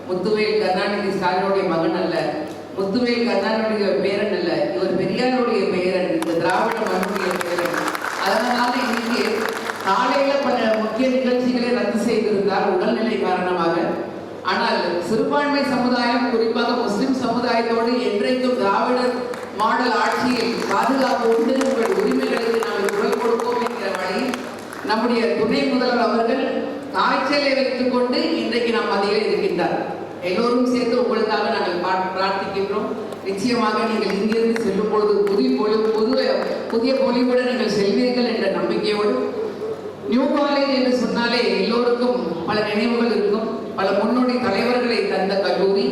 முத்துவேல் கருணாநிதி ஸ்டாலினுடைய மகன் அல்ல, முத்துவேல் கருணாநிதியுடைய பேரன் அல்ல, இவர் பெரியாருடைய பேரன், இந்த திராவிட மண்ணுடைய பேரன். அதனால இன்னைக்கு காலையில பல முக்கிய நிகழ்ச்சிகளை ரத்து செய்திருந்தார் உடல்நிலை காரணமாக. ஆனால் சிறுபான்மை சமுதாயம், குறிப்பாக முஸ்லிம் சமுதாயத்தோடு என்றைக்கும் திராவிடர் மாடல் ஆட்சியில் பாதுகாப்போடு உங்கள் உரிமைகளுக்கு நாங்கள் குரல் கொடுப்போம் என்கிற வழி நம்முடைய துணை முதல்வர் அவர்கள் காய்ச்சலை வைத்துக் கொண்டு இன்றைக்கு நாம் மத்தியில் இருக்கின்றார். எல்லோரும் சேர்ந்து உங்களுக்காக நாங்கள் பிரார்த்திக்கின்றோம். நிச்சயமாக நீங்கள் இங்கிருந்து செல்லும் பொழுது புதிய பொலிவுடன் நீங்கள் செல்வீர்கள் என்ற நம்பிக்கையோடு, நியூ காலேஜ் என்று சொன்னாலே எல்லோருக்கும் பல நினைவுகள் இருக்கும். பல முன்னோடி தலைவர்களை தந்த கல்லூரி,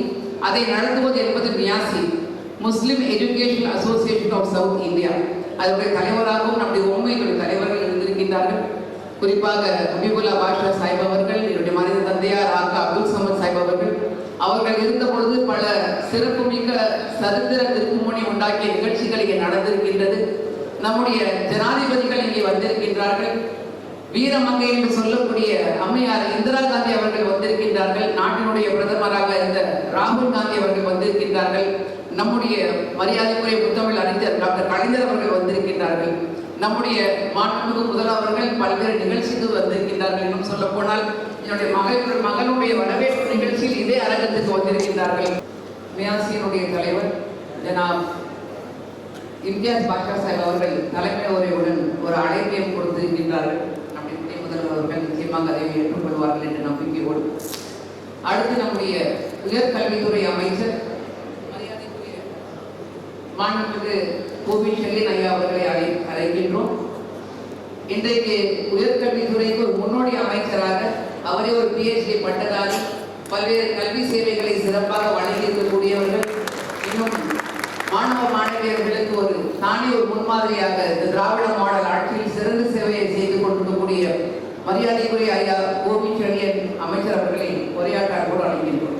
அதை நடத்துவது என்பது Niyasi, Muslim education association of South India. அதனுடைய தலைவராகவும் நம்முடைய உண்மைகளுடைய தலைவர்கள் இருந்திருக்கின்றார்கள். குறிப்பாக ஹபீபுல்லா பாஷா சாஹிப் அவர்கள், என்னுடைய மனித தந்தையார் ஆக்கா அப்துல் சமத் சாஹிப் அவர்கள் இருந்த பொழுது பல சிறப்புமிக்க சரித்திர திருப்புமுனை உண்டாக்கிய நிகழ்ச்சிகள் இங்கே நடந்திருக்கின்றது. நம்முடைய ஜனாதிபதிகள் இங்கே வந்திருக்கின்றார்கள். வீரமங்கை என்று சொல்லக்கூடிய அம்மையார் இந்திரா காந்தி அவர்கள் வந்திருக்கின்றார்கள். நாட்டினுடைய பிரதமராக இருந்த ராகுல் காந்தி அவர்கள் வந்திருக்கின்றார்கள். நம்முடைய மரியாதைக்குரிய முத்தமிழ் அறிஞர் டாக்டர் கலைஞர் அவர்கள் வந்திருக்கின்றார்கள். நம்முடைய மாண்புமிகு முதல்வர்கள் பல்வேறு நிகழ்ச்சிக்கு வந்திருக்கின்றார்கள். இன்னும் சொல்ல போனால் என்னுடைய மகனுடைய வரவேற்பு நிகழ்ச்சியில் இதே அரங்கத்துக்கு வந்திருக்கின்றார்கள். மியாசியினுடைய தலைவர் ஜனாப் இம்தியாஸ் பாஷா சாஹிப் அவர்கள் தலைமை உரையுடன் ஒரு அழைப்பையும் கொடுத்திருக்கின்றார்கள். நம்முடைய துணை முதல்வர் அவர்கள் நிச்சயமாக அதை ஏற்றுக்கொள்வார்கள் என்ற நம்பிக்கையோடு, அடுத்து நம்முடைய உயர்கல்வித்துறை அமைச்சர் மரியாதைக்குரிய மாண்புமிகு கோவி ஷெலின் ஐயா அவர்களை அழைக்கின்றோம். இன்றைக்கு உயர்கல்வித்துறைக்கு ஒரு முன்னோடி அமைச்சராக, அவரே ஒரு PhD பட்டதாரி, பல்வேறு கல்வி சேவைகளை சிறப்பாக வழங்கி இருக்கக்கூடியவர்கள், இன்னும் மாணவ மாணவியர்களுக்கு தானே ஒரு முன்மாதிரியாக இந்த திராவிட மாடல் ஆட்சியில் சிறந்த சேவையை செய்து கொண்டிருக்கக்கூடிய மரியாதைக்குரிய ஐயா கோவி ஷெலின் அமைச்சர் அவர்களை உரையாற்ற கூட அழைக்கின்றோம்.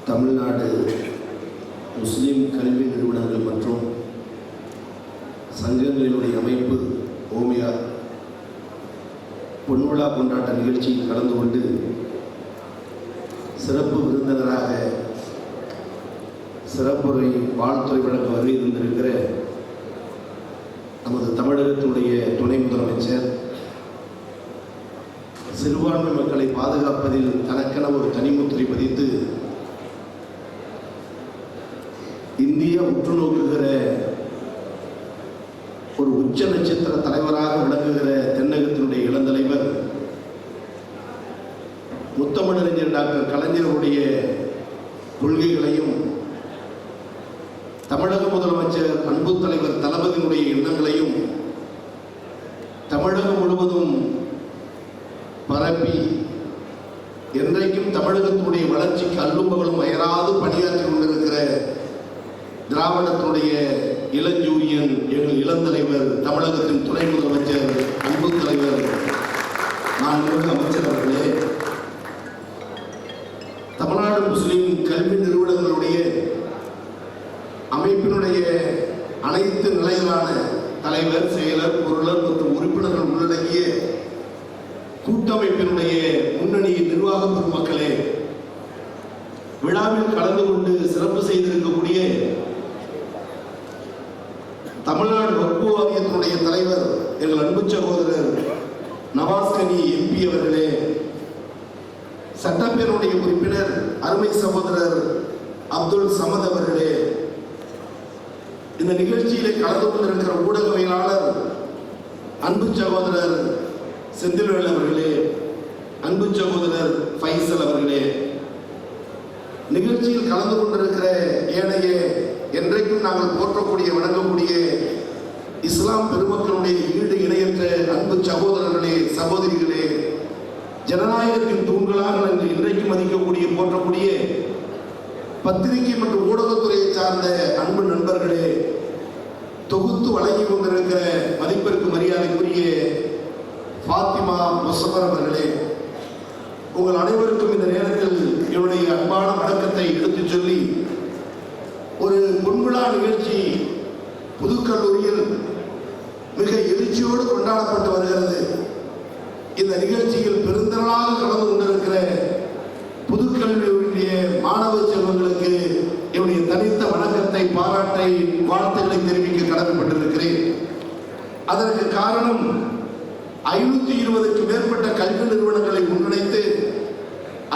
தமிழ்நாடு முஸ்லிம் கல்வி நிறுவனங்கள் மற்றும் சங்கங்களினுடைய அமைப்பு ஓமியா பொன்விழா கொண்டாட்ட நிகழ்ச்சியில் கலந்து கொண்டு சிறப்பு விருந்தினராக சிறப்புரை வாழ்த்துறை வழங்க வருகை இருந்திருக்கிற நமது தமிழகத்தினுடைய துணை முதலமைச்சர், சிறுபான்மை மக்களை பாதுகாப்பதில் தனக்கென ஒரு தனிமுத்திரை பதித்து இந்தியா உற்று நோக்குகிற ஒரு உச்ச நட்சத்திர தலைவராக விளங்குகிற தென்னகத்தினுடைய இளந்தலைவர் முத்தமிழறிஞர் டாக்டர் கலைஞருடைய கொள்கைகளையும், தமிழக முதலமைச்சர் அன்பு தலைவர் தளபதியினுடைய எண்ணங்களையும் தமிழகம் முழுவதும் பரப்பி என்றைக்கும் தமிழகத்தினுடைய வளர்ச்சிக்கு அல்லும் பகலும் அயராது பணியாற்றி கொண்டிருக்கிற திராவிடத்தினுடைய இளஞ்சூரியன் எங்கள் இளந்தலைவர் தமிழகத்தின் துணை முதலமைச்சர் அன்பு தலைவர் மாண்புமிகு அமைச்சர் அவர்களே, தமிழ்நாடு முஸ்லிம் கல்வி நிறுவனங்களுடைய அமைப்பினுடைய அனைத்து நிலைகளான தலைவர், செயலர், பொருளர் மற்றும் உறுப்பினர்கள் உள்ளடங்கிய கூட்டமைப்பினுடைய முன்னணி நிர்வாக பெருமக்களே, விழாவில் கலந்து கொண்டு சிறப்பு செய்திருக்கக்கூடிய தமிழ்நாடு வக்ஃபு வாரியத்தினுடைய தலைவர் எங்கள் அன்பு சகோதரர் நவாஸ்கனி MP அவர்களே, சட்டப்பேரவையுடைய உறுப்பினர் அருமை சகோதரர் அப்துல் சமத் அவர்களே, இந்த நிகழ்ச்சியிலே கலந்து கொண்டிருக்கிற ஊடகவியலாளர் அன்பு சகோதரர் செந்தில்வேல் அவர்களே, அன்பு சகோதரர் ஃபைசல் அவர்களே, நிகழ்ச்சியில் கலந்து கொண்டிருக்கிற ஏனைய என்றைக்கும் நாங்கள் போற்றக்கூடிய வணங்கக்கூடிய இஸ்லாம் பெருமக்களுடைய ஈடு இணையற்ற அன்பு சகோதரர்களே, சகோதரிகளே, ஜனநாயகத்தின் தூண்களாக நாங்கள் இன்றைக்கும் மதிக்கக்கூடிய போற்றக்கூடிய பத்திரிகை மற்றும் ஊடகத்துறையை சார்ந்த அன்பு நண்பர்களே, தொகுத்து வழங்கி கொண்டிருக்கிற மதிப்பிற்கு மரியாதைக்குரிய ஃபாத்திமா முசஃபர் அவர்களே, உங்கள் அனைவருக்கும் இந்த நேரத்தில் நிகழ்ச்சி புதுக்கல்லூரியில் மிக எழுச்சியோடு கொண்டாடப்பட்டு வருகிறது. இந்த நிகழ்ச்சியில் பெருந்திரளாக கலந்து கொண்டிருக்கிற புதுக்கல்வியுடைய மாணவ செல்வங்களுக்கு என்னுடைய தனித்த வணக்கத்தை, பாராட்டை, வாழ்த்துக்களை தெரிவிக்க கடமைப்பட்டிருக்கிறேன். அதற்கு காரணம் 520க்கும் மேற்பட்ட கல்வி நிறுவனங்களை ஒன்றிணைத்து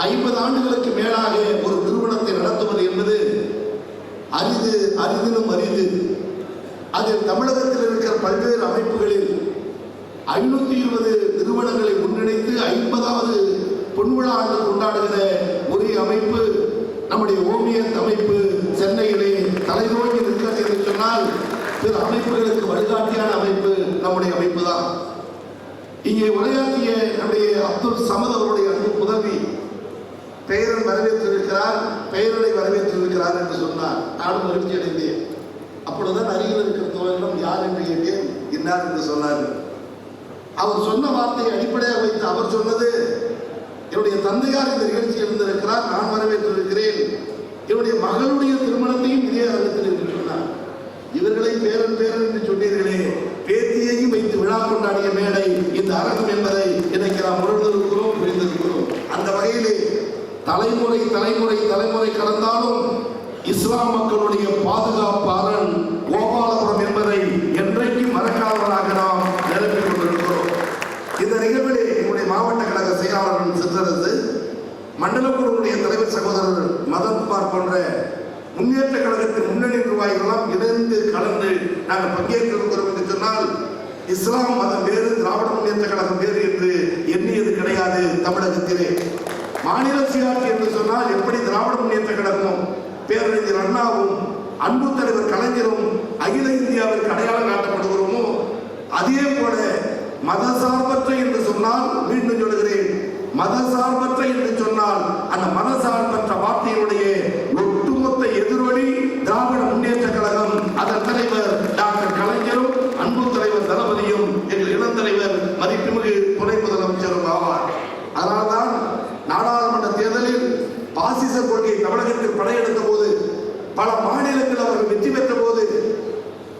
50 ஆண்டுகளுக்கு மேலாக ஒரு நிறுவனத்தை நடத்துவது என்பது அரிதிலும் அரிது. அதில் தமிழகத்தில் இருக்கிற பல்வேறு அமைப்புகளில் 520 நிறுவனங்களை ஒன்றிணைத்து 50வது பொன்விழா ஆண்டு கொண்டாடுகிற ஒரே அமைப்பு நம்முடைய ஓமியத் அமைப்பு சென்னையிலே தலைநோக்கி இருக்கிறது என்று சொன்னால் பிற அமைப்புகளுக்கு வழிகாட்டியான அமைப்பு நம்முடைய அமைப்பு தான். இங்கே உரையாற்றிய நம்முடைய அப்துல் சமத் அவருடைய அன்பு புதவி பெயரன் வரவேற்றிருக்கிறார், பெயரனை வரவேற்றிருக்கிறார் என்று சொன்னார். நானும் மகிழ்ச்சி அடைந்தேன். அப்பொழுதுதான் அருகில் இருக்கிற தோழர்களும் யார் என்று கேட்டேன். இன்னார் என்று சொன்னார். அவர் சொன்ன வார்த்தையை அடிப்படையாக வைத்து அவர் சொன்னது, என்னுடைய தந்தையார் இந்த நிகழ்ச்சியில் இருந்திருக்கிறார், நான் வரவேற்றிருக்கிறேன், என்னுடைய மகளுடைய திருமணத்தையும் இதே அரங்கத்தில் என்று சொன்னார். இவர்களை பேரன் என்று சொன்னீர்களே, பேத்தியையும் வைத்து விழா கொண்டாடிய மேடை இந்த அரங்கம் என்பதை இன்றைக்கு நாம் உணர்ந்திருக்கிறோம், புரிந்திருக்கிறோம். அந்த வகையிலே தலைமுறை கடந்தாலும் இஸ்லாம் மக்களுடைய பாதுகாப்பு அரண் கோபாலபுரம் என்பதை என்றைக்கும் மறக்காதவராக நாம் நிரப்பிக் கொண்டிருக்கிறோம். இந்த நிகழ்விலே என்னுடைய மாவட்ட கழக செயலாளர் சிற்றரசு, மண்டல குழுவுடைய தலைவர் சகோதரர் மதன்குமார் போன்ற முன்னேற்ற கழகத்தின் முன்னணி நிர்வாகிகளெல்லாம் இணைந்து கலந்து நாங்கள் பங்கேற்றிருக்கிறோம் என்று சொன்னால், இஸ்லாம் மதம் வேறு, திராவிட முன்னேற்ற கழகம் வேறு என்று எண்ணியது கிடையாது. தமிழகத்திலே மாநில சுயாட்சி என்று சொன்னால் எப்படி திராவிட முன்னேற்ற கழகமும் பேரறிஞர் அண்ணாவும் அன்பு தலைவர் கலைஞரும் அகில இந்தியாவிற்கு அடையாளம் காட்டப்படுகிறோமோ, அதே போல மதசார்பற்ற என்று சொன்னால், மீண்டும் சொல்கிறேன், மதசார்பற்ற என்று சொன்னால் அந்த மதசார்பற்ற வார்த்தையினுடைய ஒட்டுமொத்த எதிரொலி திராவிட முன்னேற்ற கழகம், அதன் தலைவர் டாக்டர் கலைஞரும் அன்பு தலைவர் தளபதியும் எங்கள் இளந்தலைவர் மதிப்புமிகு துணை முதலமைச்சரும் ஆவார். அதனால்தான் நாடாளுமன்ற தேர்தலில் பாசிச கொள்கை தமிழகத்தில் படையெடுத்த போது, பல மாநிலங்கள் அவர்கள் வெற்றி பெற்ற போது,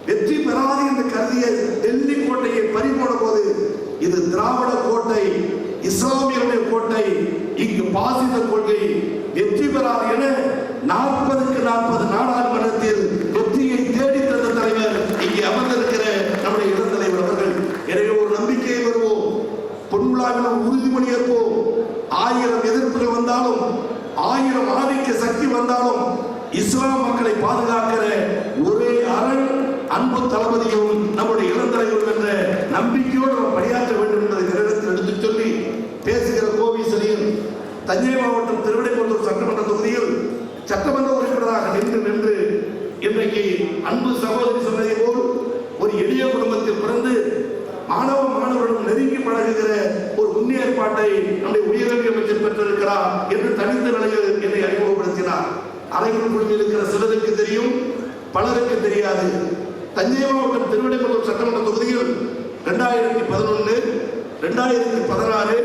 வெற்றி பெறாது என்று கருதிய டெல்லி கோட்டையை பறிபோன போது, இது திராவிட கோட்டை, இஸ்லாமியருடைய கோட்டை, இங்கு பாசிச கொள்கை வெற்றி பெறாது என 40க்கு 40 நாடாளுமன்றத்தில் வெற்றியை தேடி தந்த தலைவர் இங்கே அமர்ந்திருக்கிற நம்முடைய இளந்தலைவர் அவர்கள். எனவே ஒரு நம்பிக்கையை வருவோம், பொன்விழாவிலும் உறுதிமொழி ஏற்போம். 1000 எதிர்ப்புகள் வந்தாலும், 1000 ஆதிக்க சக்தி வந்தாலும், இஸ்லாம் மக்களை பாதுகாக்கிற ஒரே அரண் அன்பு தளபதியும் நம்முடைய இளந்தலைவரும் என்ற நம்பிக்கையோடு நாம் பணியாற்ற வேண்டும் என்பதை நேரத்தில் எடுத்துச் சொல்லி பேசுகிற கோவிசலியன் தஞ்சை மாவட்டம் திருவிடைக்கோட்டூர் சட்டமன்ற தொகுதியில் சட்டமன்ற உறுப்பினராக நின்று இன்றைக்கு அன்பு சகோதரி சொன்னதை போல் ஒரு எளிய குடும்பத்தில் பிறந்து மாணவர்களும் நெருங்கி பழகுகிற ஒரு முன்னேற்பாட்டை நம்முடைய உயர்கல்வி அமைச்சர் பெற்றிருக்கிறார் என்று தனித்த நிலையில் என்னை அறிமுகப்படுத்தினார். அறைக்குள் குழுமியிருக்கிற சிலருக்கு தெரியும், பலருக்கு தெரியாது. தஞ்சை மாவட்டம் திருவிடைக்கோட்டூர் சட்டமன்ற தொகுதியில் 2011, 2016,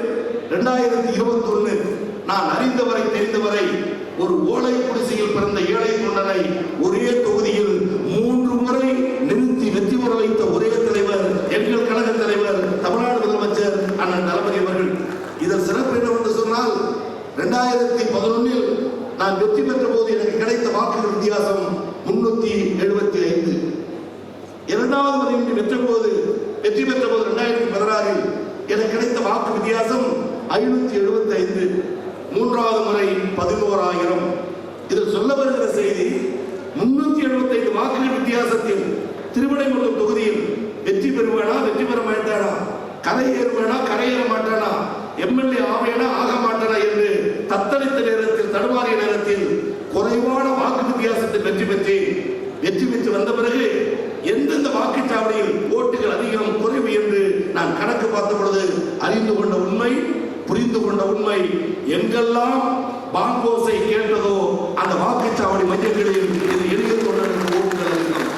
2021 நான் அறிந்தவரை தெரிந்தவரை ஒரு ஓலை குடிசையில் பிறந்த ஏழை தொண்டனை ஒரே தொகுதியில் 3 முறை நிறுத்தி வெற்றி பெற வைத்த ஒரே தலைவர் எங்கள் கழக தலைவர் தமிழ்நாடு முதலமைச்சர் அண்ணன் தளபதி அவர்கள். இதன் சிறப்பு என்னவென்று சொன்னால், 2011 நான் வெற்றி பெற்ற போது எனக்கு கிடைத்த வாக்குகள் வித்தியாசம் 375. இரண்டாவது முறை வெற்றி பெற்ற போது 2016 எனக்கு கிடைத்த வாக்கு வித்தியாசம் 575. மூன்றாவது முறை 11,000. இதில் சொல்ல வருகிற செய்தி, 375 வாக்குகள் வித்தியாசத்தில் திருவிடைக்கோட்டூர் தொகுதியில் வெற்றி பெறுவேனா, வெற்றி பெற மாட்டானா, கரை ஏறுவேனா, கரையேற மாட்டானா, எம்எல்ஏ ஆவேனா, ஆக மாட்டானா என்று தத்தளித்த நேரத்தில், தடுமாறிய நேரத்தில் குறைவான வாக்கு வித்தியாசத்தில் வெற்றி பெற்று வந்த பிறகு எந்தெந்த வாக்குச்சாவடியில் ஓட்டுகள் அதிகம் குறைவு என்று நான் கணக்கு பார்த்த பொழுது அறிந்து கொண்ட உண்மை, புரிந்து கொண்ட உண்மை, எங்கெல்லாம் பாங்கோசை கேட்டதோ அந்த வாக்குச்சாவடி மையங்களில் இது எளிய தொண்டர்களுக்கு ஓட்டுகள் அதிகம்.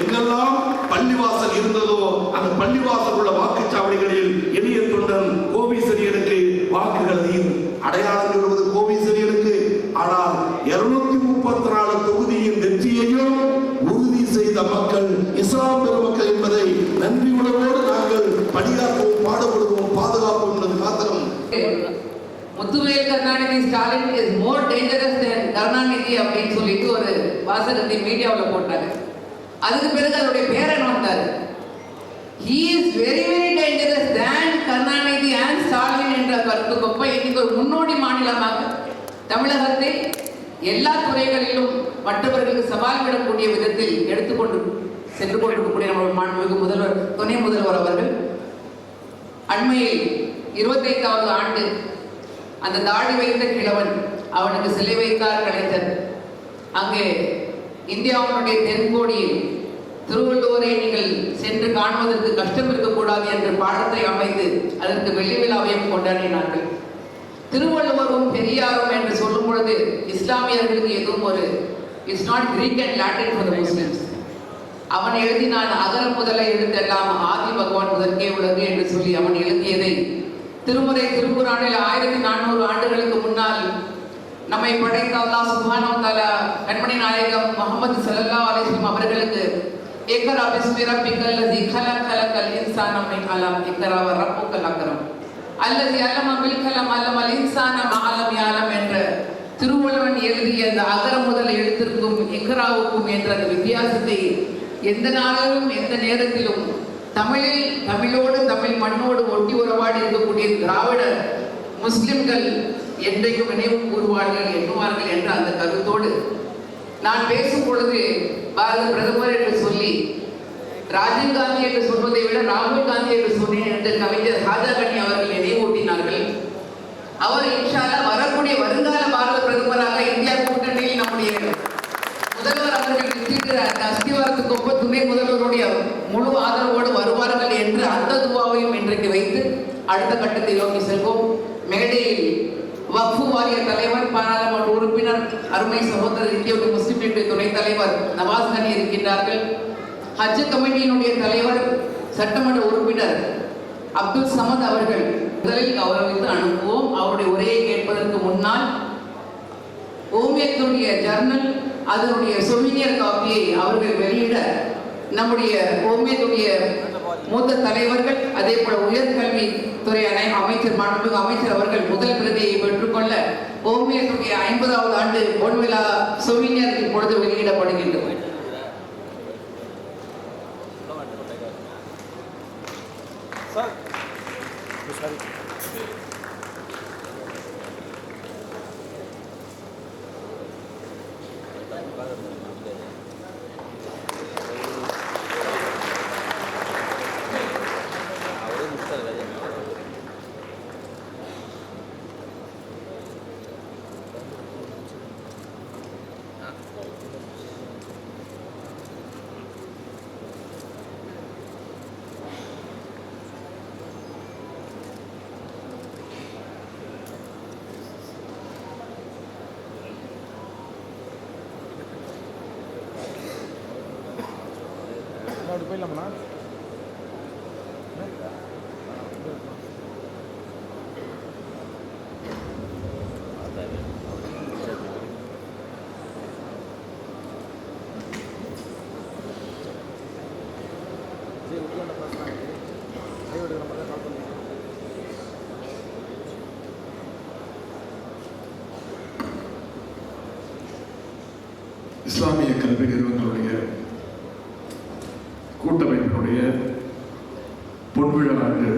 எங்கெல்லாம் பள்ளிவாசல் இருந்ததோ அந்த பள்ளிவாசல் உள்ள வாக்குச்சாவடிகளில் எளிய தொண்டன் கோபீசரியனுக்கு வாக்குகள் அதிகம். அடையாளம் சொல்வது கோபீசரியனுக்கு. ஆனால் 234 தொகுதியின் வெற்றியையும் ஸ்டாலின் இஸ் மோர் டேஞ்சரஸ் தென் கருணாநிதி அப்படின்னு சொல்லிட்டு ஒரு வாசகத்தை மீடியாவில் போட்டாங்க. அதுக்கு பிறகு அவருடைய பேரன் வந்தார். He is very very dangerous than Karunanidhi and Stalin என்ற கருத்துக்கொப்ப இன்னைக்கு ஒரு முன்னோடி மாநிலமாக தமிழகத்தை எல்லா துறைகளிலும் மற்றவர்களுக்கு சவால் விடக்கூடிய விதத்தில் எடுத்துக்கொண்டு சென்று கொண்டிருக்கக்கூடிய நம்முடைய மாண்புமிகு முதல்வர், துணை முதல்வர் அவர்கள் அண்மையில் 25வது ஆண்டு அந்த தாடி வைத்த கிழவன் அவனுக்கு சிலை வைத்தார் கலைஞர். அங்கே இந்தியாவுடைய தென்கோடியில் திருவள்ளுவரை நீங்கள் சென்று காணுவதற்கு கஷ்டம் இருக்கக்கூடாது என்ற பாடத்தை அமைத்து அதற்கு வெள்ளி விழாவையும் கொண்டாடினார்கள். திருவள்ளுவரும் பெரியாரும் என்று சொல்லும் பொழுது இஸ்லாமியர்களுக்கு எதுவும் ஒரு it's not Greek and Latin for the Muslims. அவன் எழுதினான் அகர முதல எழுத்தெல்லாம் ஆதி பகவான் முதற்கே உள்ளது என்று சொல்லி அவன் எழுதியதை திருமுறை திருக்குறானில் 1400 ஆண்டுகளுக்கு முன்னால் நம்மை படைத்த அல்லாஹ் சுப்ஹானஹு வ தஆலா கண்மணி நாயகம் முஹம்மது ஸல்லல்லாஹு அலைஹி வஸல்லம் அவர்களுக்கு இக்ரா பிஸ்மி ரப்பிக்கல் லஸீ கலகல் இன்சான மின் அலம் இக்ரா வ ரப்புக்கல் அக்ரம் அல்லஸீ அல்லம பில் கலம் அல்லமல் இன்சான மா லம் யஅலம் என்ற திருவள்ளுவன் எழுதிய அந்த அகர முதல் எழுத்திற்கும் இக்ராவுக்கும் என்ற அந்த வித்தியாசத்தை எந்த நாளிலும் எந்த நேரத்திலும் தமிழோடு தமிழ் மண்ணோடு ஒட்டி உறவாடி இருக்கக்கூடிய திராவிட முஸ்லிம்கள் என்றைக்கும் நினைவு கூறுவார்கள் எண்ணுவார்கள் என்ற அந்த கருத்தோடு நான் பேசும் பொழுது பாரத பிரதமர் என்று சொல்லி ராஜீவ் காந்தி என்று சொல்வதை விட ராகுல் காந்தி என்று சொன்னேன் என்று கவிஞர் ராஜாகணி அவர்கள் நினைவூட்டினார்கள். அவர் இன்ஷா அல்லாஹ் வரக்கூடிய வருங்கால பாரத பிரதமராக இந்தியா கூட்டணியில் நம்முடைய முதல்வர் அவர்கள் நிறுத்திட்டு அஸ்திவாரத்துக்கு ஒப்ப துணை முதல்வருடைய முழு ஆதரவோடு வருவார்கள் என்று அந்த துவாவையும் இன்றைக்கு வைத்து அடுத்த கட்டத்தை நோக்கி செல்வோம். மேடையில் வக்ஃபு வாரிய தலைவர், பாராளுமன்ற உறுப்பினர், அருமை சகோதரர் இந்திய முஸ்லிம் லீக் துணைத் தலைவர் நவாஸ் கனி இருக்கின்றார்கள். ஹஜ் கமிட்டியினுடைய தலைவர், சட்டமன்ற உறுப்பினர் அப்துல் சமத் அவர்கள் முதலில் கௌரவித்து அனுப்புவோம். அவருடைய உரையை கேட்பதற்கு முன்னால் ஓமியத்துடைய ஜர்னல் அதனுடைய சொவினியர் காப்பியை அவர்கள் வெளியிட நம்முடைய ஓமியத்துடைய மூத்த தலைவர்கள் அதே போல உயர்கல்வி துறை அமைச்சர் மாண்புமிகு அமைச்சர் அவர்கள் முதல் பிரதியை பெற்றுக்கொள்ள ஓமியத்துடைய 50வது ஆண்டு பொன்விழா சொவினியர் இப்பொழுது வெளியிடப்படுகின்றது. அப்படி போயிடலாமண்ணா? இஸ்லாமிய கல்வி நிறுவனங்களுடைய கூட்டமைப்பினுடைய பொன்விழா ஆண்டு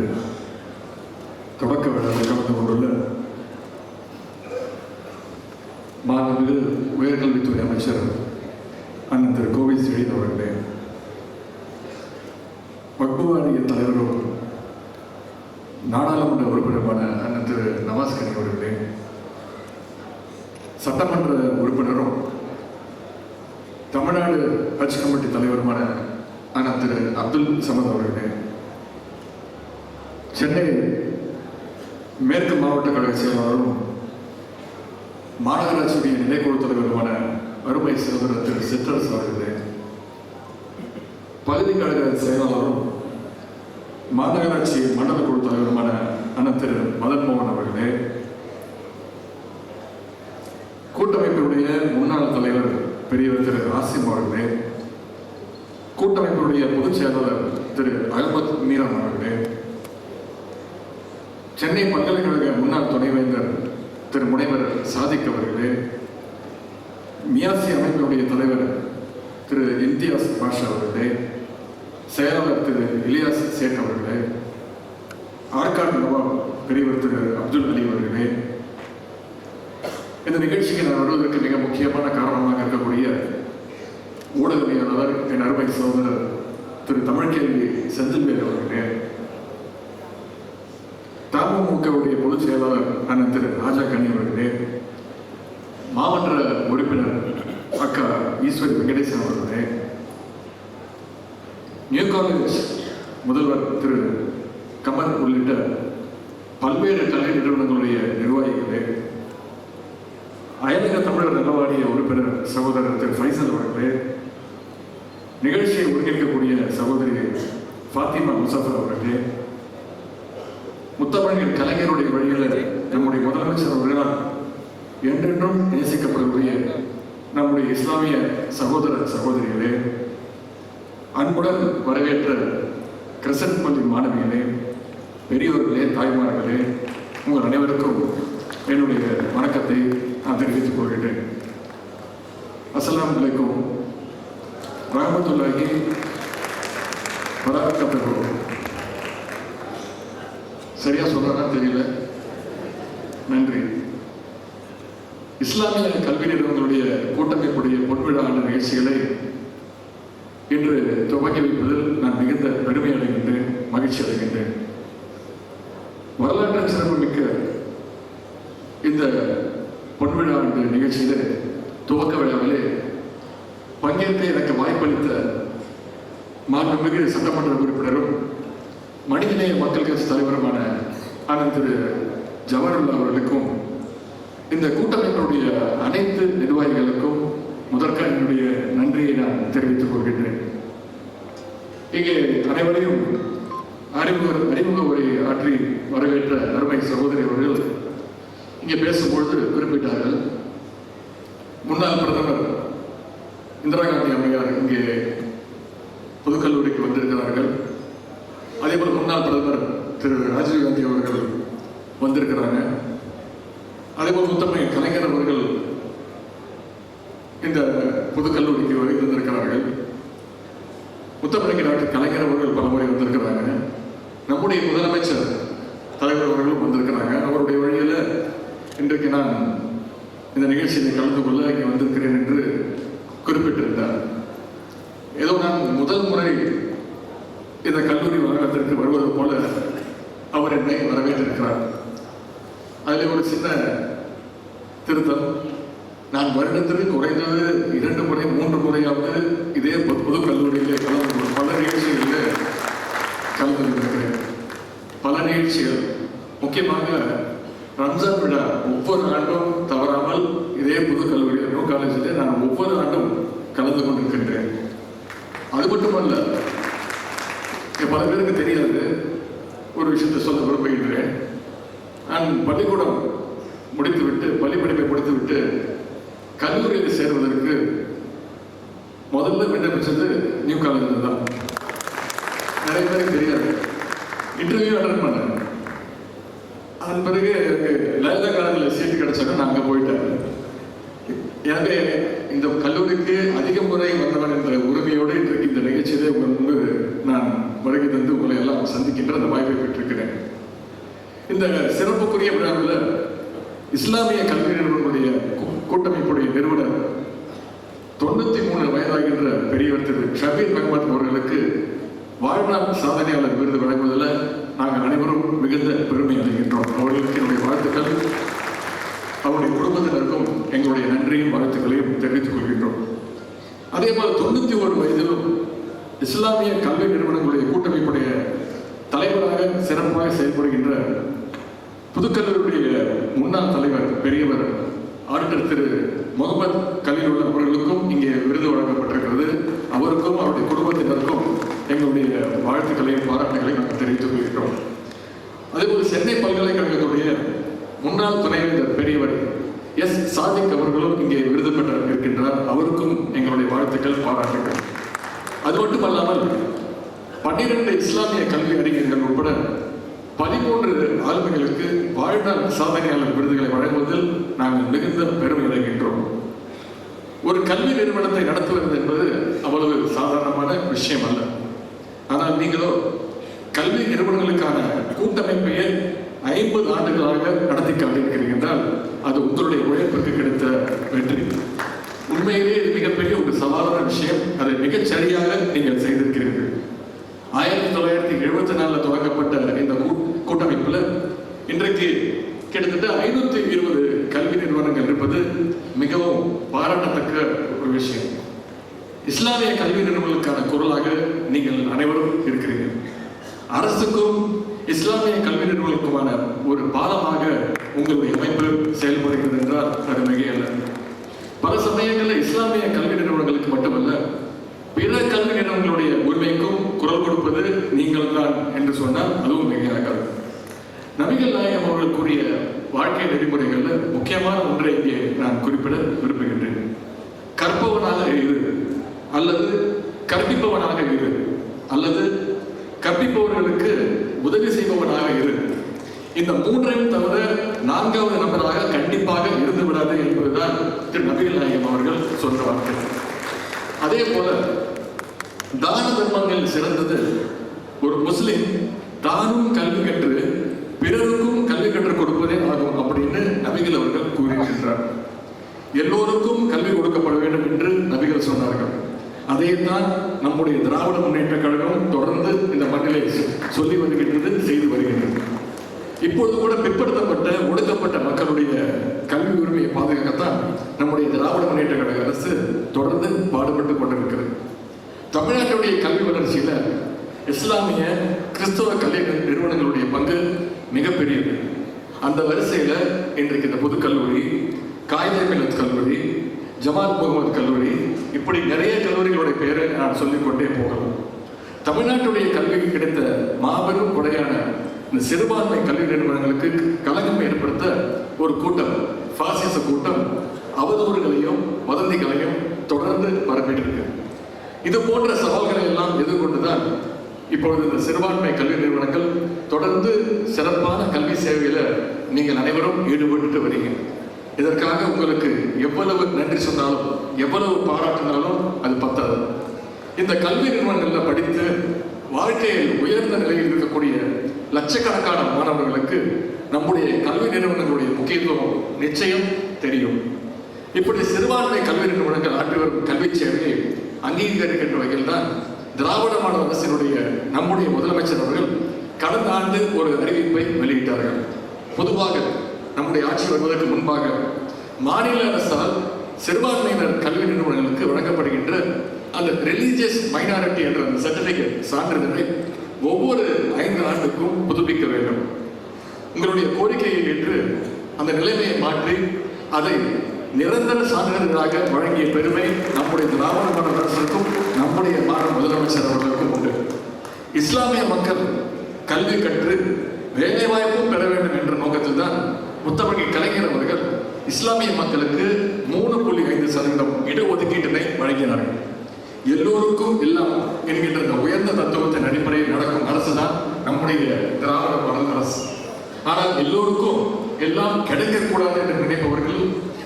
தொடக்க விழாவில் கலந்து கொண்டுள்ள மாண்புமிகு உயர்கல்வித்துறை அமைச்சர் அண்ணன் திரு கோவை செழியன் அவர்களே, வக்ஃபு வாரிய தலைவரும் நாடாளுமன்ற உறுப்பினருமான அண்ணன் திரு நவாஸ் கனி அவர்களே, சட்டமன்ற உறுப்பினரும் தமிழ்நாடு ஹஜ் கமிட்டி தலைவருமான அண்ணன் திரு அப்துல் சமத் அவர்களே, சென்னை மேற்கு மாவட்ட கழக செயலாளரும் மாநகராட்சியுடைய நிலைக்குழு தலைவருமான அருமை சகோதரர் திரு சிற்றரசு அவர்களே, பகுதி கழக செயலாளரும் மாநகராட்சி மண்டல குழு தலைவருமான அண்ணன் திரு மதன் மோகன் அவர்களே, கூட்டமைப்பினுடைய முன்னாள் தலைவர் பெரியவர் திரு ஆசிம் அவர்களே, கூட்டமைப்பினுடைய பொதுச் செயலாளர் திரு அகமத் மீரான் அவர்களே, சென்னை பல்கலைக்கழக முன்னாள் துணைவேந்தர் திரு முனைவர் சாதிக் அவர்களே, மியாசி அமைப்பினுடைய தலைவர் திரு இம்தியாஸ் பாஷா அவர்களே, செயலாளர் திரு இலியாஸ் சேட் அவர்களே, ஆற்காடு நவாப் பெரியவர் திரு அப்துல் அலி அவர்களே, இந்த நிகழ்ச்சிக்கு நான் வருவதற்கு மிக முக்கியமான காரணமாக இருக்கக்கூடிய ஊடகவியலாளர் என் அருமை சகோதரர் திரு தமிழ்கேள்வி செந்தில்வேல் அவர்களே, தமுகவுடைய பொதுச் செயலாளர் அண்ணன் திரு ராஜா கனி அவர்களே, மாவட்ட உறுப்பினர் அக்கா ஈஸ்வரி வெங்கடேசன் அவர்களே, நியூ காலேஜ் முதல்வர் திரு கமல் உள்ளிட்ட பல்வேறு கலை நிறுவனங்களுடைய நிர்வாகிகளே, அயலக தமிழர் நலவாரிய உறுப்பினர் சகோதரர் திரு ஃபைசல் அவர்களே, நிகழ்ச்சியை ஒருங்கிணைக்கக்கூடிய சகோதரி ஃபாத்திமா முசாஃபர் அவர்களே, முத்தமிழர் கலைஞருடைய வழியில் நம்முடைய முதலமைச்சர் அவர்களால் என்றென்றும் நேசிக்கப்படக்கூடிய நம்முடைய இஸ்லாமிய சகோதர சகோதரிகளே, அன்புடன் வரவேற்ற கிறிஸ்டன் பள்ளி மாணவிகளே, பெரியோர்களே, தாய்மார்களே, உங்கள் அனைவருக்கும் என்னுடைய வணக்கத்தை நான் தெரிவித்துக் கொள்கிறேன். அஸ்ஸலாமு அலைக்கும் ரஹ்மத்துல்லாஹி வபரகாத்துஹு. சரியா சொல்றதா தெரியல, நன்றி. இஸ்லாமிய கல்வி நிறுவனங்களுடைய கூட்டமைப்புடைய பொன்விழா ஆண்டு நிகழ்ச்சிகளை இன்று துவங்கி வைப்பதில் நான் மிகுந்த பெருமை அடைகின்றேன், மகிழ்ச்சி அடைகின்றேன். வரலாற்று சிறப்புமிக்க இந்த பொன்விழா ஆண்டு நிகழ்ச்சியிலே துவக்க விழாவிலே பங்கேற்க எனக்கு வாய்ப்பளித்த மாண்புமிகு சட்டமன்ற உறுப்பினரும் மனிதநேய மக்கள் கட்சி தலைவருமான அண்ணன் திரு ஜவஹர்லால் அவர்களுக்கும் இந்த கூட்டமைப்பினுடைய அனைத்து நிர்வாகிகளுக்கும் முதற்க என்னுடைய நன்றியை நான் தெரிவித்துக் கொள்கின்றேன். இங்கே அனைவரையும் அறிமுக உரை ஆற்றி வரவேற்ற அருமை சகோதரி அவர்கள் இங்கே பேசும்பொழுது குறிப்பிட்டார்கள், முன்னாள் பிரதமர் இந்திரா காந்தி அம்மையார் இங்கே புதுக்கல்லூரிக்கு வந்திருக்கிறார்கள். அதேபோல் முன்னாள் பிரதமர் திரு ராஜீவ் காந்தி அவர்கள் வந்திருக்கிறாங்க. அதேபோல் முத்தமிழ் கலைஞர் அவர்கள் இந்த புதுக்கல்லூரிக்கு வருகை தந்திருக்கிறார்கள். முத்தமிழ் டாக்டர் கலைஞர் அவர்கள் பலமுறை வந்திருக்கிறாங்க. நம்முடைய முதலமைச்சர் தலைவர் அவர்களும் வந்திருக்கிறாங்க. அவருடைய வழியில் இன்றைக்கு நான் இந்த நிகழ்ச்சியில் கலந்து கொள்ள இங்கே வந்திருக்கிறேன் என்று குறிப்பிட்டிருந்தார். ஏதோ நான் முதல் முறை இந்த கல்லூரி வளாகத்திற்கு வருவது போல அவர் என்னை வரவேற்றிருக்கிறார். அதில் ஒரு சின்ன திருத்தம், நான் வருடத்திற்கு குறைந்தது 2 முறை 3 முறையாவது இதே பொது கல்லூரியிலே கலந்து பல நிகழ்ச்சிகளில் கலந்து கொண்டிருக்கிறேன். பல நிகழ்ச்சிகள், முக்கியமாக ரம்ஜான் விழா ஒவ்வொரு ஆண்டும் தவறாமல் இதே புது கல்லூரியில் நியூ காலேஜிலே நான் ஒவ்வொரு ஆண்டும் கலந்து கொண்டிருக்கின்றேன். அது மட்டுமல்ல, பல பேருக்கு தெரியாது ஒரு விஷயத்தை சொல்ல விரும்புகின்றேன். நான் பள்ளிக்கூடம் முடித்துவிட்டு பள்ளி படிப்பை முடித்துவிட்டு கல்லூரியில் சேர்வதற்கு முதல்ல விண்ணப்பிச்சது நியூ காலேஜில் தான். நிறைய பேருக்கு தெரியாது. இன்டர்வியூ அட்டன் பண்ணேன். அதன் பிறகு எனக்கு லலிதா காலேஜில் சீட்டு கிடைச்சாலும் நான் அங்கே போயிட்டேன். எனவே இந்த கல்லூரிக்கு அதிக முறை வந்தவன் என்ற உரிமையோடு இன்றைக்கு இந்த நிகழ்ச்சியிலே உங்கள் முன்பு நான் வருகை தந்து உங்களை எல்லாம் சந்திக்கின்ற அந்த வாய்ப்பை பெற்றிருக்கிறேன். இந்த சிறப்புக்குரிய விழாவில் இஸ்லாமிய கல்வி நிறுவனங்களுடைய கூட்டமைப்புடைய நிறுவனர் 93 வயதாகின்ற பெரியவர் திரு ஷபீர் அஹ்மத் அவர்களுக்கு வாழ்நாள் சாதனையாளர் விருது வழங்குவதில் நாங்கள் அனைவரும் மிகுந்த பெருமை அடைகின்றோம். அவர்களுக்கு என்னுடைய வாழ்த்துக்கள், அவருடைய குடும்பத்தினருக்கும் எங்களுடைய நன்றியும் வாழ்த்துக்களையும் தெரிவித்துக் கொள்கின்றோம். அதே போல 91 வயதிலும் இஸ்லாமிய கல்வி நிறுவனங்களுடைய கூட்டமைப்புடைய தலைவராக சிறப்பாக செயல்படுகின்ற புதுக்கல்லூரியுடைய முன்னாள் தலைவர் பெரியவர் ஆடிட்டர் திரு முகமது கலீலுல்லா அவர்களுக்கும் இங்கே விருது வழங்கப்பட்டிருக்கிறது. அவருக்கும் அவருடைய குடும்பத்தினருக்கும் எங்களுடைய வாழ்த்துக்களையும் பாராட்டுகளையும் நாங்கள் தெரிவித்துக் கொள்கிறோம். அதேபோல் சென்னை பல்கலைக்கழகத்துடைய முன்னாள் துணைவேந்தர் பெரியவர் எஸ் சாதிக் அவர்களும் இங்கே விருது பெற்று இருக்கின்றார். அவருக்கும் எங்களுடைய வாழ்த்துக்கள், பாராட்டுகள். அது மட்டுமல்லாமல் 12 இஸ்லாமிய கல்வி அறிஞர்கள் உட்பட 13 ஆளுமைகளுக்கு வாழ்நாள் சாதனையாளர் விருதுகளை வழங்குவதில் நாங்கள் மிகுந்த பெருமை அடைகின்றோம். ஒரு கல்வி நிறுவனத்தை நடத்துவது என்பது அவ்வளவு சாதாரணமான விஷயம் அல்ல. ஆனால் நீங்களோ கல்வி நிறுவனங்களுக்கான கூட்டமைப்பையே 50 ஆண்டுகளாக நடத்தி காட்டியிருக்கிறீர்கள் என்றால் அது உங்களுடைய உழைப்புக்கு கிடைத்த வெற்றி. உண்மையிலேயே இது மிகப்பெரிய ஒரு சவாலான விஷயம். அதை மிகச் சரியாக நீங்கள் செய்திருக்கிறீர்கள். 1974 தொடங்கப்பட்ட இந்த கூட்டமைப்புல இன்றைக்கு கிட்டத்தட்ட 520 கல்வி நிறுவனங்கள் இருப்பது மிகவும் பாராட்டத்தக்க ஒரு விஷயம். இஸ்லாமிய கல்வி நிறுவனங்களுக்கான குரலாக நீங்கள் அனைவரும் இருக்கிறீர்கள். அரசுக்கும் இஸ்லாமிய கல்வி நிறுவனங்களுக்குமான ஒரு பாலமாக உங்களுடைய அமைப்பு செயல்படுகிறது என்றால் அது மிகையல்ல. பல சமயங்களில் இஸ்லாமிய கல்வி நிறுவனங்களுக்கு மட்டுமல்ல, பிற கல்வி நிறுவனங்களுடைய உரிமைக்கும் குரல் கொடுப்பது நீங்கள் தான் என்று சொன்னால் அதுவும் மிகையாகாது. நபிகள் நாயகம் அவர்கள் கூறிய வாழ்க்கை நெறிமுறைகள்ல முக்கியமான ஒன்றை இங்கே நான் குறிப்பிட விரும்புகின்றேன். கற்பவனாக இரு, அல்லது கற்பிப்பவனாக இரு, அல்லது கற்பிப்பவர்களுக்கு உதவி செய்பவனாக இரு. இந்த மூன்றையும் தவிர 4வது நபராக கண்டிப்பாக இருந்து விடாது என்பதுதான் திரு நபிகள் நாயகம் அவர்கள் சொன்ன வார்த்தை. அதே போல தான தர்மங்கள் சிறந்தது. ஒரு முஸ்லிம் தானும் கல்வி கற்று பிறருக்கும் கல்வி கற்றுக் கொடுப்பதே ஆகும் அப்படின்னு நபிகள் அவர்கள் கூறுகின்றார். எல்லோருக்கும் கல்வி கொடுக்கப்பட வேண்டும் என்று நபிகள் சொன்னார்கள். அதைத்தான் நம்முடைய திராவிட முன்னேற்ற கழகம் தொடர்ந்து இந்த மண்ணிலே சொல்லி வருகின்றது, செய்து வருகின்றது. இப்பொழுது கூட பிற்படுத்தப்பட்ட ஒடுக்கப்பட்ட மக்களுடைய கல்வி உரிமையை பாதுகாக்கத்தான் நம்முடைய திராவிட முன்னேற்ற கழக அரசு தொடர்ந்து பாடுபட்டு கொண்டிருக்கிறது. தமிழ்நாட்டுடைய கல்வி வளர்ச்சியில இஸ்லாமிய கிறிஸ்தவ கல்வி நிறுவனங்களுடைய பங்கு மிகப்பெரியது. அந்த வரிசையில இன்றைக்கு இந்த பொது கல்லூரி, காயிதே மில்லத் கல்லூரி, ஜமால் முகமது கல்லூரி, இப்படி நிறைய கல்லூரிகளுடைய பெயரை நான் சொல்லிக்கொண்டே போகலாம். தமிழ்நாட்டுடைய கல்விக்கு கிடைத்த மாபெரும் கொடையான இந்த சிறுபான்மை கல்வி நிறுவனங்களுக்கு கலகம் ஏற்படுத்த ஒரு கூட்டம், பாசிச கூட்டம், அவதூறுகளையும் வதந்திகளையும் தொடர்ந்து பரப்பிட்டு. இது போன்ற சவால்களை எல்லாம் எதிர்கொண்டுதான் இப்பொழுது இந்த சிறுபான்மை கல்வி நிறுவனங்கள் தொடர்ந்து சிறப்பான கல்வி சேவையில நீங்கள் அனைவரும் ஈடுபட்டு வருகிறீர்கள். இதற்காக உங்களுக்கு எவ்வளவு நன்றி சொன்னாலும் எவ்வளவு பாராட்டினாலும் அது பத்தாது. இந்த கல்வி நிறுவனங்கள்ல படித்து வாழ்க்கையில் உயர்ந்த நிலையில் இருக்கக்கூடிய லட்சக்கணக்கான மாணவர்களுக்கு நம்முடைய கல்வி நிறுவனங்களுடைய முக்கியத்துவம் நிச்சயம் தெரியும். இப்படி சிறுபான்மை கல்வி நிறுவனங்கள் ஆற்றி வரும் கல்வி சேவையை அங்கீகரிக்கின்ற வகையில் தான் திராவிட மாடல் அரசினுடைய நம்முடைய முதலமைச்சர் அவர்கள் கடந்த ஆண்டு ஒரு அறிவிப்பை வெளியிட்டார்கள். பொதுவாக நம்முடைய ஆட்சி வருவதற்கு முன்பாக மாநில அரசால் சிறுபான்மையினர் கல்வி நிறுவனங்களுக்கு வழங்கப்படுகின்ற அந்த ரிலீஜியஸ் மைனாரிட்டி என்ற அந்த சர்டிபிகேட் சான்றிதழை ஒவ்வொரு 5 ஆண்டுக்கும் புதுப்பிக்க வேண்டும். உங்களுடைய கோரிக்கையை ஏற்று அந்த நிலைமையை மாற்றி அதை நிரந்தர சான்றிதழாக வழங்கிய பெருமை நம்முடைய திராவிட மாடல் அரசுக்கும் நம்முடைய மாநில முதலமைச்சர் அவர்களுக்கும் உண்டு. இஸ்லாமிய மக்கள் கல்வி கற்று வேலைவாய்ப்பும் பெற வேண்டும் என்ற நோக்கத்தில் தான் முத்தமிழ் கலைஞர் அவர்கள் இஸ்லாமிய மக்களுக்கு 3.5% இடஒதுக்கீட்டினை வழங்கினார்கள். எல்லோருக்கும் எல்லாம் என்கின்ற இந்த உயர்ந்த தத்துவத்தின் அடிப்படையில் நடக்கும் அரசு தான் நம்முடைய திராவிட மாடல் அரசு. ஆனால் எல்லோருக்கும் எல்லாம் கிடைக்கக்கூடாது என்று நினைப்பவர்கள்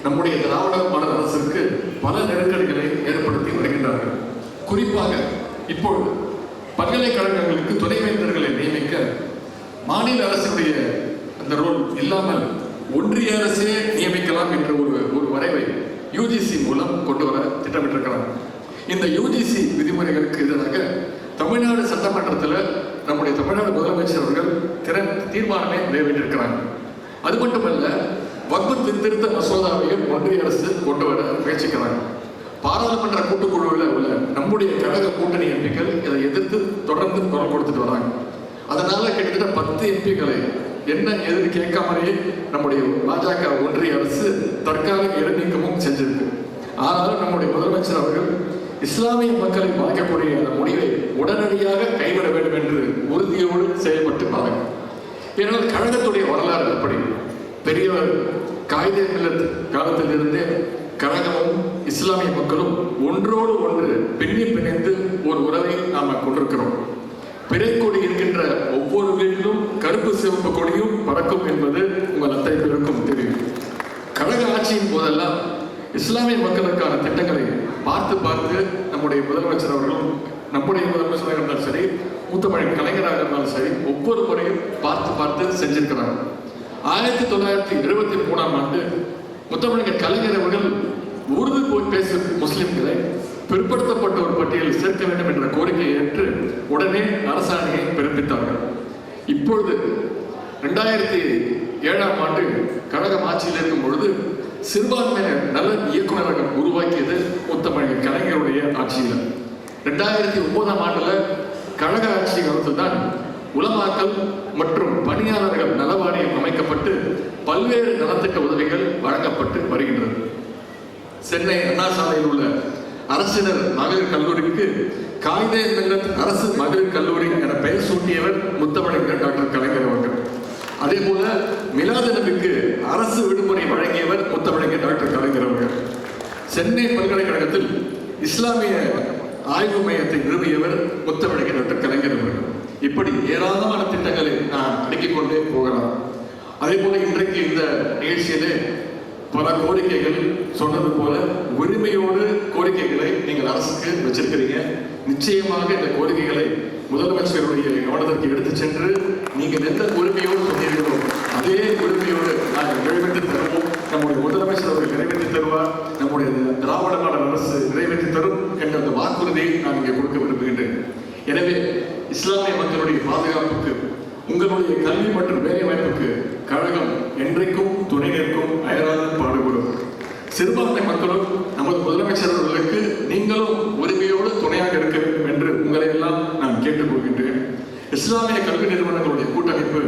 நம்முடைய திராவிட மாடல் அரசுக்கு பல நெருக்கடிகளை ஏற்படுத்தி வருகின்றார்கள். குறிப்பாக இப்பொழுது பல்கலைக்கழகங்களுக்கு துணைவேந்தர்களை நியமிக்க மாநில அரசுடைய அந்த ரோல் இல்லாமல் ஒன்றிய அரசே நியமிக்கலாம் என்ற ஒரு வரைவை யுஜிசி மூலம் கொண்டு வர திட்டமிட்டிருக்கிறார். இந்த யுஜிசி விதிமுறைகளுக்கு எதிராக தமிழ்நாடு சட்டமன்றத்தில் நம்முடைய தமிழ்நாடு முதலமைச்சர் அவர்கள் தீர்மானமே நிறைவேற்றிருக்கிறாங்க. அது மட்டுமல்ல, வக்ஃபு திருத்த மசோதாவையும் ஒன்றிய அரசு கொண்டு வர முயற்சிக்கிறாங்க. பாராளுமன்ற கூட்டுக்குழுவில் உள்ள நம்முடைய கழக கூட்டணி எம்பிக்கள் இதை எதிர்த்து தொடர்ந்து குரல் கொடுத்துட்டு வராங்க. அதனால கிட்டத்தட்ட 10 எம்பிக்களை என்ன எதிர்த்து கேட்காமலேயே நம்முடைய பாஜக ஒன்றிய அரசு தற்காலிக இடைநீக்கமும் செஞ்சிருக்கு. ஆனாலும் நம்முடைய முதலமைச்சர் அவர்கள் இஸ்லாமிய மக்களை பாதிக்கக்கூடிய அந்த முடிவை உடனடியாக கைவிட வேண்டும் என்று உறுதியோடு செயல்பட்டு வராங்க. ஏனால் கழகத்துடைய வரலாறு எப்படி பெரியவர் காயிதே மில்லத் காலத்திலிருந்தே கழகமும் இஸ்லாமிய மக்களும் ஒன்றோடு ஒன்று பின்னி பிணைந்து ஒரு உறவை நாம கொண்டிருக்கிறோம். பிறைக்கொடி இருக்கின்ற ஒவ்வொரு வீட்டிலும் கருப்பு சிவப்பு கொடியும் பறக்கும் என்பது உங்கள் அத்தனை பேருக்கும் தெரியும். கழக ஆட்சியின் போதெல்லாம் இஸ்லாமிய மக்களுக்கான திட்டங்களை பார்த்து பார்த்து நம்முடைய முதலமைச்சர் அவர்களும், நம்முடைய முதலமைச்சராக இருந்தாலும் சரி, மூத்தமழை கலைஞராக இருந்தாலும் சரி, ஒவ்வொரு முறையும் பார்த்து பார்த்து செஞ்சிருக்கிறாங்க. 1923ஆம் ஆண்டு முத்தமிழர் கலைஞர் அவர்கள் உருது போய் பேசும் முஸ்லிம்களை பிற்படுத்தப்பட்ட ஒரு பட்டியலில் சேர்க்க வேண்டும் என்ற கோரிக்கையை ஏற்று உடனே அரசாணையை பிறப்பித்தார்கள். இப்பொழுது 2007ஆம் ஆண்டு கழகம் ஆட்சியில் இருக்கும் பொழுது சிறுபான்மையினர் நல இயக்குநரகம் உருவாக்கியது முத்தமிழர் கலைஞருடைய ஆட்சியில். 2009ஆம் ஆண்டுல கழக ஆட்சி காலத்தில்தான் உலமாக்கல் மற்றும் பணியாளர்கள் நல வாரியம் அமைக்கப்பட்டு பல்வேறு நலத்திட்ட உதவிகள் வழங்கப்பட்டு வருகின்றது. சென்னை அண்ணா சாலையில் உள்ள அரசினர் மகளிர் கல்லூரிக்கு காயிதே மில்லத் அரசு மகளிர் கல்லூரி என பெயர் சூட்டியவர் முத்தமிழர் டாக்டர் கலைஞர் அவர்கள். அதே போல மிலாது நபிக்கு அரசு விடுமுறை வழங்கியவர் முத்தமிழர் டாக்டர் கலைஞர் அவர்கள். சென்னை பல்கலைக்கழகத்தில் இஸ்லாமிய ஆய்வு மையத்தை நிறுவியவர் முத்தமிழர் டாக்டர் கலைஞர் அவர்கள். இப்படி ஏராளமான திட்டங்களை நான் அடுக்கிக் கொண்டே போகலாம். அதே போல இன்றைக்கு இந்த நிகழ்ச்சியிலே பல கோரிக்கைகள் சொன்னது போல உரிமையோடு கோரிக்கைகளை நீங்கள் அரசுக்கு வச்சிருக்கிறீங்க. நிச்சயமாக இந்த கோரிக்கைகளை முதலமைச்சருடைய கவனத்திற்கு எடுத்து சென்று நீங்கள் எந்த உரிமையோடு சொன்னீர்களோ அதே உரிமையோடு நாங்கள் நிறைவேற்றி தருவோம். நம்முடைய முதலமைச்சர் அவர்கள் நிறைவேற்றி தருவார், நம்முடைய திராவிட மாடல் அரசு நிறைவேற்றி தரும் என்ற அந்த வாக்குறுதியை நான் இங்கே கொடுக்க விரும்புகின்றேன். எனவே இஸ்லாமிய மக்களுடைய பாதுகாப்புக்கு, உங்களுடைய கல்வி மற்றும் வேலை வாய்ப்புக்கு கழகம் என்றைக்கும் துணை நிற்கும், அயராது பாடுபடும். சிறுபான்மை மக்களும் நமது முதலமைச்சர் அவர்களுக்கு நீங்களும் உரிமையோடு துணையாக இருக்க வேண்டும் என்று உங்களை எல்லாம் நான் கேட்டுக்கொள்கின்றேன். இஸ்லாமிய கல்வி நிறுவனங்களுடைய கூட்டமைப்பு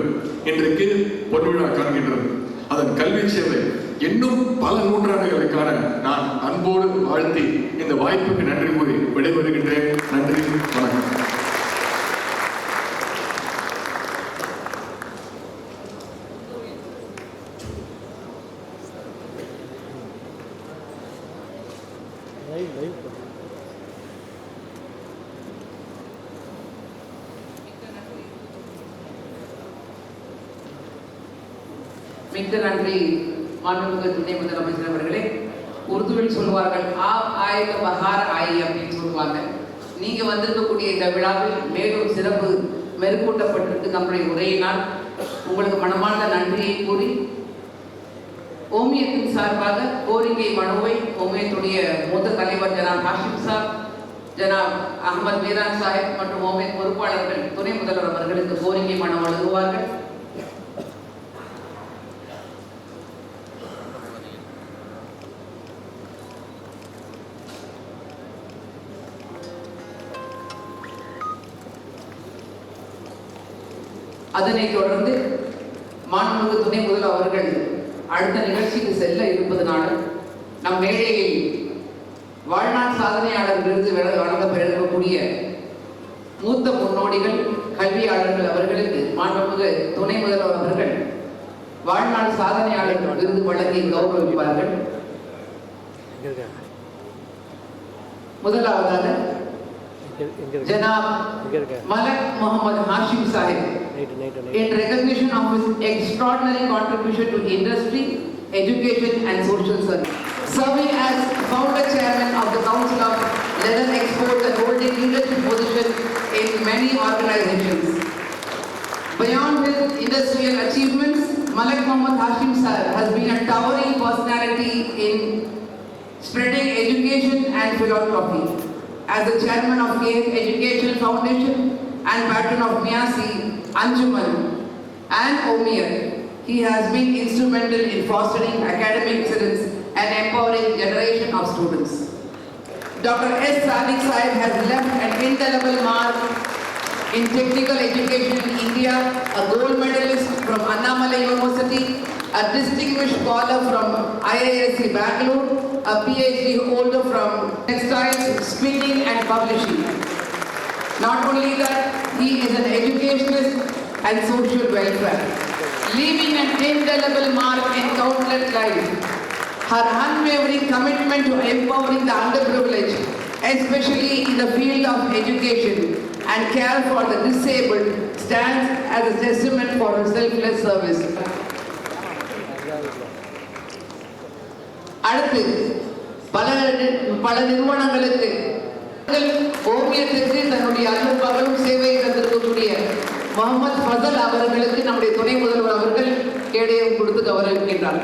இன்றைக்கு பொன்விழா காண்கின்றது. அதன் கல்வி சேவை இன்னும் பல நூற்றாண்டுகளை காண நான் அன்போடு வாழ்த்தி இந்த வாய்ப்புக்கு நன்றி கூறி விடைபெறுகின்றேன். நன்றி, வணக்கம். மிக்க நன்றி மாண்புமிகு துணை முதலமைச்சர் அவர்களே. உருதுவில் சொல்லுவார்கள் ஆப் ஆயக பஹார் ஆயி அப்படின்னு சொல்லுவாங்க. நீங்க வந்திருக்கக்கூடிய இந்த விழாவில் மேலும் சிறப்பு மெருகூட்டப்பட்டிருக்கு நம்முடைய உரையினால். உங்களுக்கு மனமார்ந்த நன்றியை கூறி ஓமியத்தின் சார்பாக கோரிக்கை மனுவை ஓமியத்துடைய மூத்த தலைவர் ஜனாப் ஹாஷிம் சாப், ஜனாப் அகமது மீரான் சாஹிப் மற்றும் ஓமியத் பொறுப்பாளர்கள் துணை முதல்வர் அவர்களுக்கு கோரிக்கை மனு வழங்குவார்கள். அதனைத் தொடர்ந்து மாண்புமிகு துணை முதல்வர் அவர்கள் அடுத்த நிகழ்ச்சிக்கு செல்ல இருப்பதனால நம் மேடையில் வாழ்நாள் சாதனையாளர் விருது வழங்கப்பெற இருக்கக்கூடிய மூத்த முன்னோடிகள் கல்வியாளர்கள் அவர்களுக்கு மாண்புமிகு துணை முதல்வர் அவர்கள் வாழ்நாள் சாதனையாளர் விருது வழங்கி கௌரவிப்பார்கள். முதலாவதாக ஜனாப் மலக் Mohammed Hashim Sahib, in recognition of his extraordinary contribution to industry, education and social service, serving as founder chairman of the Council of Leather Exports and holding leadership position in many organizations. Beyond his industrial achievements, Malik Muhammad Hashim Sir has been a towering personality in spreading education and philanthropy. As the chairman of KH Educational Foundation and patron of Miasi, Anjuman and Omiyat, he has been instrumental in fostering academic excellence and empowering generation of students. Dr. S. Sadiq Sahib has left an indelible mark in technical education in India, a gold medalist from Annamalai University, a distinguished scholar from IISc Bangalore, a PhD holder from textiles, spinning and publishing. Not only that, he is an educationist and social welfare, leaving an indelible mark in countless lives. Her unwavering commitment to empowering the underprivileged, especially in the field of education, and care for the disabled stands as a testament for her selfless service. அடுத்து பல நிறுவனங்களுக்கு ஓவியத்திற்கு தன்னுடைய அல்லும் பகலும் சேவையை தந்திருக்கக்கூடிய முகமது ஃபசல் அவர்களுக்கு நம்முடைய துணை முதல்வர் அவர்கள் கேடயம் கொடுத்து கௌரவிக்கின்றார்.